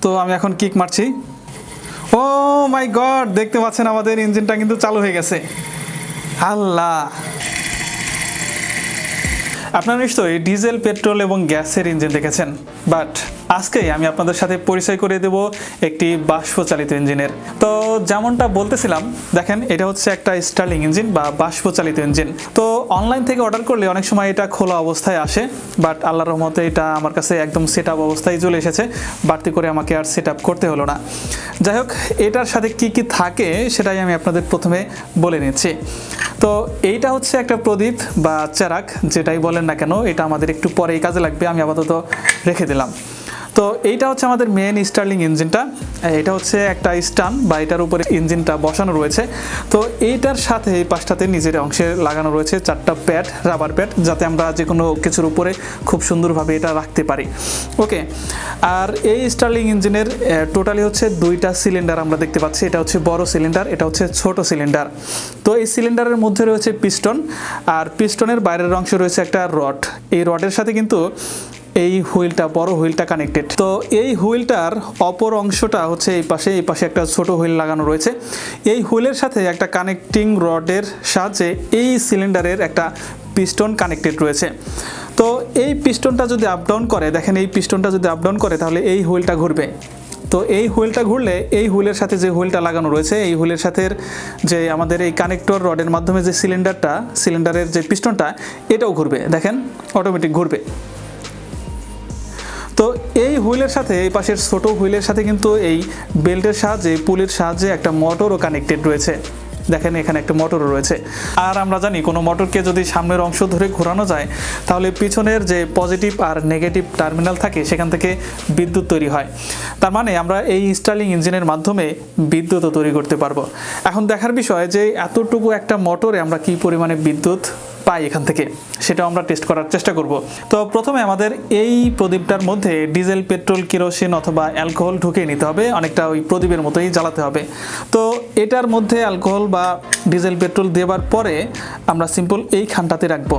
তো আমি এখন কিক মারছি। ও মাই গড, দেখতে পাচ্ছেন আমাদের ইঞ্জিনটা কিন্তু চালু হয়ে গেছে। আল্লাহ, আপনারা নিশ্চয়ই ডিজেল, পেট্রোল এবং গ্যাসের ইঞ্জিন দেখেছেন, বাট আজকে আমি আপনাদের সাথে পরিচয় করে দেব একটি বাষ্পচালিত ইঞ্জিনের। তো যেমনটা বলতেছিলাম, দেখেন এটা হচ্ছে একটা স্টার্লিং ইঞ্জিন বা বাষ্পচালিত ইঞ্জিন। তো অনলাইন থেকে অর্ডার করলে অনেক সময় এটা খোলা অবস্থায় আসে, বাট আল্লাহর রহমতে এটা আমার কাছে একদম সেট আপ অবস্থায় চলে এসেছে, বাড়তি করে আমাকে আর সেট আপ করতে হলো না। যাই হোক, এটার সাথে কি কি থাকে সেটাই আমি আপনাদের প্রথমে বলে নিচ্ছি। তো এইটা হচ্ছে একটা প্রদীপ বা চেরাক, যেটাই বলেন না কেন, এটা আমাদের একটু পরেই কাজে লাগবে, আমি আপাতত রেখে দিলাম। তো এইটা হচ্ছে আমাদের মেন স্টার্লিং ইঞ্জিনটা। এটা হচ্ছে একটা স্টান বা এটার উপরে ইঞ্জিনটা বসানো রয়েছে। তো এইটার সাথে এই পাশটাতে নিজের অংশে লাগানো রয়েছে 4টা প্যাড, রাবার প্যাড, যাতে আমরা যে কোনো কিছুর উপরে খুব সুন্দরভাবে এটা রাখতে পারি। ওকে, আর এই স্টার্লিং ইঞ্জিনের টোটালি হচ্ছে 2টা সিলিন্ডার আমরা দেখতে পাচ্ছি। এটা হচ্ছে বড় সিলিন্ডার, এটা হচ্ছে ছোট সিলিন্ডার। তো এই সিলিন্ডারের মধ্যে রয়েছে পিস্টন, আর পিস্টনের বাইরের অংশে রয়েছে একটা রড। এই রডের সাথে কিন্তু এই হুইলটা, বড় হুইলটা কানেক্টেড। তো এই হুইলটার অপর অংশটা হচ্ছে এই পাশে একটা ছোট হুইল লাগানো রয়েছে। এই হুইলের সাথে একটা কানেক্টিং রডের সাহায্যে এই সিলিন্ডারের একটা পিস্টন কানেক্টেড রয়েছে। তো এই পিস্টনটা যদি আপ ডাউন করে, দেখেন এই পিস্টনটা যদি আপ ডাউন করে তাহলে এই হুইলটা ঘুরবে। তো এই হুইলটা ঘুরলে এই হুইলের সাথে যে হুইলটা লাগানো রয়েছে, এই হুইলের সাথে যে আমাদের এই কানেক্টর রডের মাধ্যমে যে সিলিন্ডারের যে পিস্টনটা, এটাও ঘুরবে। দেখেন অটোমেটিক ঘুরবে। তো এই হুইলের সাথে, এই পাশের ছোটো হুইলের সাথে কিন্তু এই বেল্টের সাহায্যে, পুলির সাহায্যে একটা মোটরও কানেক্টেড রয়েছে। দেখেন এখানে একটা মোটরও রয়েছে। আর আমরা জানি কোনো মোটরকে যদি সামনের অংশ ধরে ঘোরানো যায় তাহলে পিছনের যে পজিটিভ আর নেগেটিভ টার্মিনাল থাকে সেখান থেকে বিদ্যুৎ তৈরি হয়। তার মানে আমরা এই স্টার্লিং ইঞ্জিনের মাধ্যমে বিদ্যুৎও তৈরি করতে পারবো। এখন দেখার বিষয় যে এতটুকু একটা মোটরে আমরা কী পরিমাণে বিদ্যুৎ পাই এখান থেকে, সেটাও আমরা টেস্ট করার চেষ্টা করব। তো প্রথমে আমাদের এই প্রদীপটার মধ্যে ডিজেল, পেট্রোল, কেরোসিন অথবা অ্যালকোহল ঢুকিয়ে নিতে হবে, অনেকটা ওই প্রদীপের মতোই জ্বালাতে হবে। তো এটার মধ্যে অ্যালকোহল বা ডিজেল, পেট্রোল দেওয়ার পরে আমরা সিম্পল এই খানটাতে রাখবো।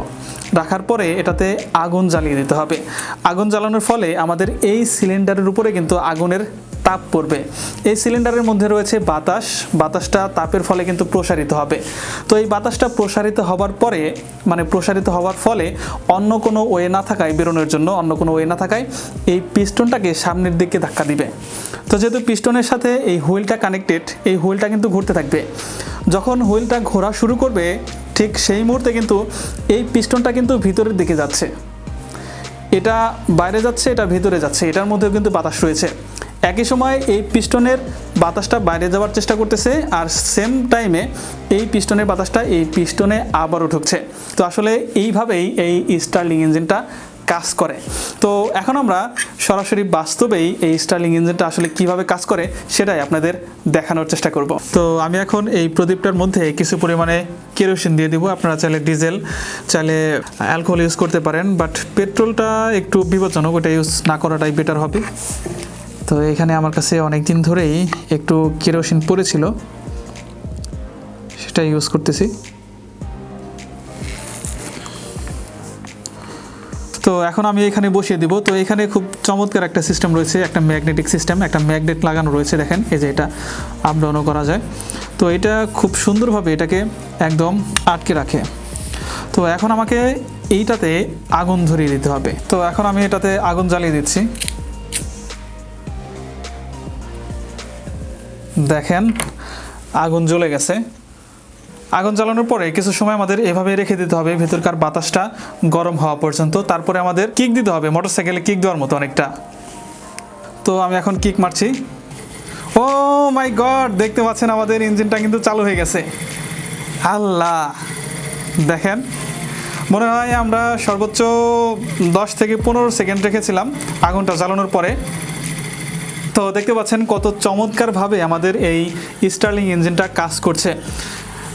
রাখার পরে এটাতে আগুন জ্বালিয়ে দিতে হবে। আগুন জ্বালানোর ফলে আমাদের এই সিলিন্ডারের উপরে কিন্তু আগুনের তাপ পড়বে। এই সিলিন্ডারের মধ্যে রয়েছে বাতাসটা তাপের ফলে কিন্তু প্রসারিত হবে। তো এই বাতাসটা প্রসারিত হওয়ার পরে, মানে প্রসারিত হওয়ার ফলে অন্য কোনো ওয়ে না থাকায়, বেরোনোর জন্য অন্য কোনো ওয়ে না থাকায় এই পিস্টনটাকে সামনের দিকে ধাক্কা দিবে। তো যেহেতু পিস্টনের সাথে এই হুইলটা কানেক্টেড, এই হুইলটা কিন্তু ঘুরতে থাকবে। যখন হুইলটা ঘোরা শুরু করবে ঠিক সেই মুহূর্তে কিন্তু এই পিস্টনটা কিন্তু ভিতরের দিকে যাচ্ছে, এটা বাইরে যাচ্ছে, এটা ভিতরে যাচ্ছে, এটার মধ্যেও কিন্তু বাতাস রয়েছে। একই সময় এই পিস্টনের বাতাসটা বাইরে যাওয়ার চেষ্টা করতেছে, আর সেম টাইমে এই পিস্টনের বাতাসটা এই পিস্টনে আবারও ঢুকছে। তো আসলে এইভাবেই এই স্টার্লিং ইঞ্জিনটা কাজ করে। তো এখন আমরা সরাসরি বাস্তবেই এই স্টার্লিং ইঞ্জিনটা আসলে কিভাবে কাজ করে সেটাই আপনাদের দেখানোর চেষ্টা করব। তো আমি এখন এই প্রদীপটার মধ্যে কিছু পরিমাণে কেরোসিন দিয়ে দিব। আপনারা চাইলে ডিজেল, চাইলে অ্যালকোহল ইউজ করতে পারেন, বাট পেট্রোলটা একটু বিপজ্জনক, ওটা ইউজ না করাটাই বেটার হবে। তো এখানে আমার কাছে অনেক দিন ধরেই একটু কেরোসিন পড়েছিল, সেটা ইউজ করতেছি। তো এখন আমি এখানে বসিয়ে দিব। তো এখানে খুব চমৎকার একটা সিস্টেম রয়েছে, একটা ম্যাগনেটিক সিস্টেম, একটা ম্যাগনেট লাগানো রয়েছে। দেখেন এই যে এটা আপ ডাউনও করা যায়। তো এটা খুব সুন্দরভাবে এটাকে একদম আটকে রাখে। তো এখন আমাকে এইটাতে আগুন ধরিয়ে দিতে হবে। তো এখন আমি এটাতে আগুন জ্বালিয়ে দিচ্ছি। দেখেন আগুন জ্বলে গেছে। আগুন জ্বালানোর পরে কিছু সময় আমাদের এভাবে রেখে দিতে হবে ভেতরকার বাতাসটা গরম হওয়া পর্যন্ত। তারপরে আমাদের কিক দিতে হবে, মোটরসাইকেলে কিক দেওয়ার মতো অনেকটা। তো আমি এখন কিক মারছি। ও মাই গড, দেখতে পাচ্ছেন আমাদের ইঞ্জিনটা কিন্তু চালু হয়ে গেছে। আল্লাহ, দেখেন মনে হয় আমরা সর্বোচ্চ 10 থেকে 15 সেকেন্ড রেখেছিলাম আগুনটা জ্বালানোর পরে। তো দেখতে পাচ্ছেন কত চমৎকারভাবে আমাদের এই স্টার্লিং ইঞ্জিনটা কাজ করছে।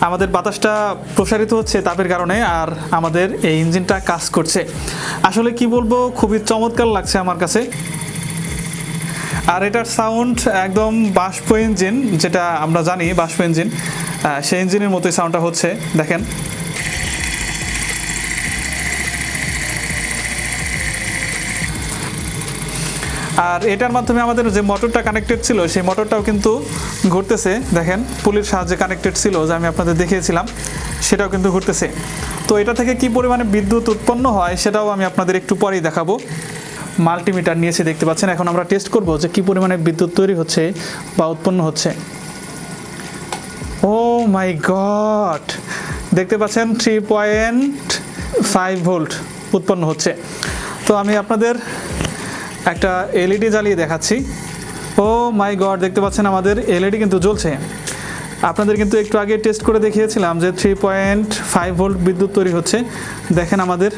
আমাদের বাতাসটা প্রসারিত হচ্ছে তাপের কারণে, আর আমাদের এই ইঞ্জিনটা কাজ করছে। আসলে কি বলবো, খুবই চমৎকার লাগছে আমার কাছে। আর এটার সাউন্ড একদম বাষ্প ইঞ্জিন, যেটা আমরা জানি বাষ্প ইঞ্জিন, সেই ইঞ্জিনের মতোই সাউন্ডটা হচ্ছে। দেখেন আর এটার মাধ্যমে আমাদের যে মোটরটা কানেক্টেড ছিল সেই মোটরটাও কিন্তু ঘুরতেছে। দেখেন পুলির সাহায্যে কানেক্টেড ছিল, যে আমি আপনাদের দেখিয়েছিলাম, সেটাও কিন্তু ঘুরতেছে। তো এটা থেকে কি পরিমাণে বিদ্যুৎ উৎপন্ন হয় সেটাও আমি আপনাদের একটু পরেই দেখাবো। মাল্টিমিটার নিয়েছি, দেখতে পাচ্ছেন। এখন আমরা টেস্ট করব যে কি পরিমাণে বিদ্যুৎ তৈরি হচ্ছে বা উৎপন্ন হচ্ছে। ও মাই গড, দেখতে পাচ্ছেন 3.5 ভোল্ট উৎপন্ন হচ্ছে। তো আমি আপনাদের একটা এলইডি জ্বালিয়ে দেখাচ্ছি। ও মাই গড, দেখতে পাচ্ছেন আমাদের এলইডি কিন্তু জ্বলছে। আপনাদের কিন্তু একটু আগে টেস্ট করে দেখিয়েছিলাম যে 3.5 ভোল্ট বিদ্যুৎ তৈরি হচ্ছে। দেখেন আমাদের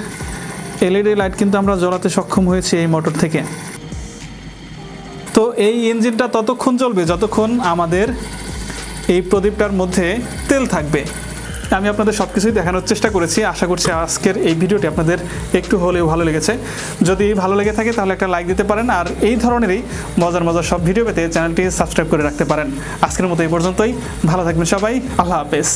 এলইডি লাইট কিন্তু আমরা জ্বালাতে সক্ষম হয়েছি এই মোটর থেকে। তো এই ইঞ্জিনটা ততক্ষণ চলবে যতক্ষণ আমাদের এই প্রদীপটার মধ্যে তেল থাকবে। আমি আপনাদের সব কিছুই দেখানোর চেষ্টা করেছি। আশা করছি আজকের এই ভিডিওটি আপনাদের একটু হলেও ভালো লেগেছে। যদি ভালো লেগে থাকে তাহলে একটা লাইক দিতে পারেন, আর এই ধরনেরই মজার মজার সব ভিডিও পেতে চ্যানেলটি সাবস্ক্রাইব করে রাখতে পারেন। আজকের মতো এই পর্যন্তই। ভালো থাকবেন সবাই। আল্লাহ হাফেজ।